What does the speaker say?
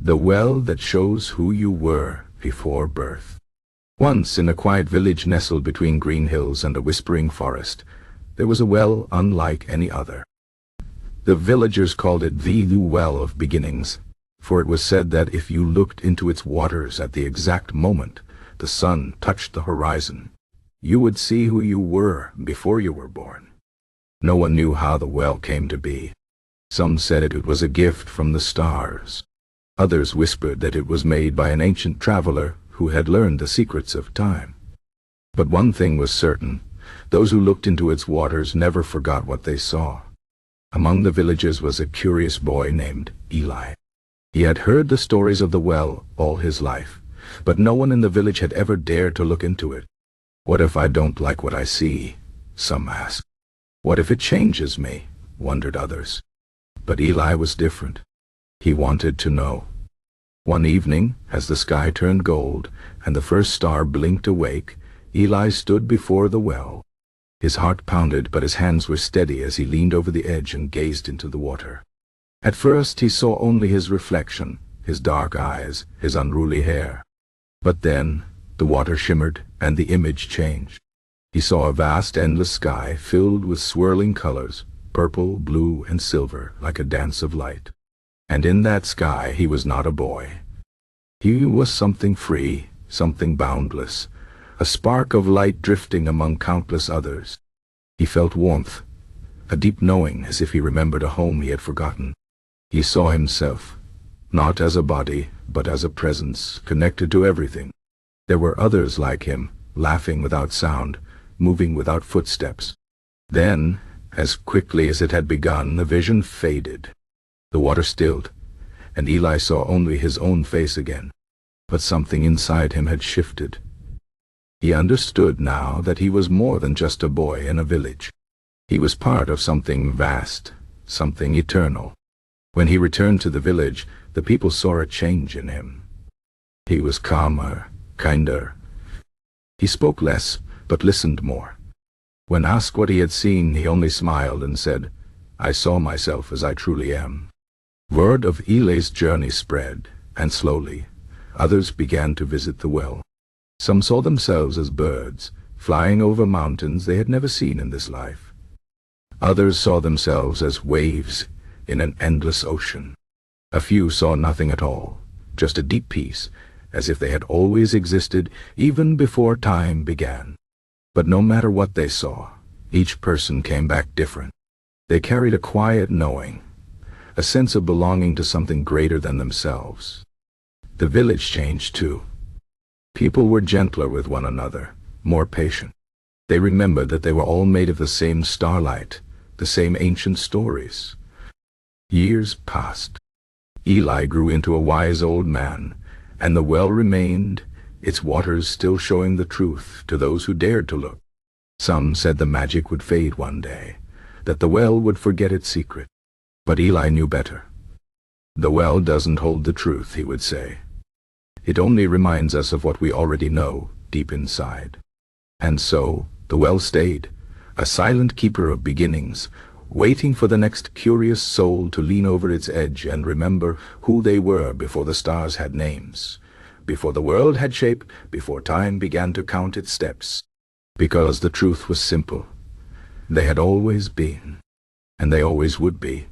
The well that shows who you were before birth. Once, in a quiet village nestled between green hills and a whispering forest, there was a well unlike any other. The villagers called it the Well of Beginnings, for it was said that if you looked into its waters at the exact moment the sun touched the horizon, you would see who you were before you were born. No one knew how the well came to be. Some said it was a gift from the stars. Others whispered that it was made by an ancient traveler who had learned the secrets of time. But one thing was certain: those who looked into its waters never forgot what they saw. Among the villagers was a curious boy named Eli. He had heard the stories of the well all his life, but no one in the village had ever dared to look into it. "What if I don't like what I see?" some asked. "What if it changes me?" wondered others. But Eli was different. He wanted to know. One evening, as the sky turned gold and the first star blinked awake, Eli stood before the well. His heart pounded, but his hands were steady as he leaned over the edge and gazed into the water. At first he saw only his reflection, his dark eyes, his unruly hair. But then the water shimmered and the image changed. He saw a vast, endless sky filled with swirling colors, purple, blue, and silver, like a dance of light. And in that sky he was not a boy. He was something free, something boundless, a spark of light drifting among countless others. He felt warmth, a deep knowing, as if he remembered a home he had forgotten. He saw himself, not as a body, but as a presence, connected to everything. There were others like him, laughing without sound, moving without footsteps. Then, as quickly as it had begun, the vision faded. The water stilled, and Eli saw only his own face again. But something inside him had shifted. He understood now that he was more than just a boy in a village. He was part of something vast, something eternal. When he returned to the village, the people saw a change in him. He was calmer, kinder. He spoke less, but listened more. When asked what he had seen, he only smiled and said, "I saw myself as I truly am." Word of Eli's journey spread, and slowly, others began to visit the well. Some saw themselves as birds, flying over mountains they had never seen in this life. Others saw themselves as waves in an endless ocean. A few saw nothing at all, just a deep peace, as if they had always existed even before time began. But no matter what they saw, each person came back different. They carried a quiet knowing, a sense of belonging to something greater than themselves. The village changed too. People were gentler with one another, more patient. They remembered that they were all made of the same starlight, the same ancient stories. Years passed. Eli grew into a wise old man, and the well remained, its waters still showing the truth to those who dared to look. Some said the magic would fade one day, that the well would forget its secret. But Eli knew better. "The well doesn't hold the truth," he would say. "It only reminds us of what we already know deep inside." And so the well stayed, a silent keeper of beginnings, waiting for the next curious soul to lean over its edge and remember who they were before the stars had names, before the world had shape, before time began to count its steps. Because the truth was simple. They had always been, and they always would be.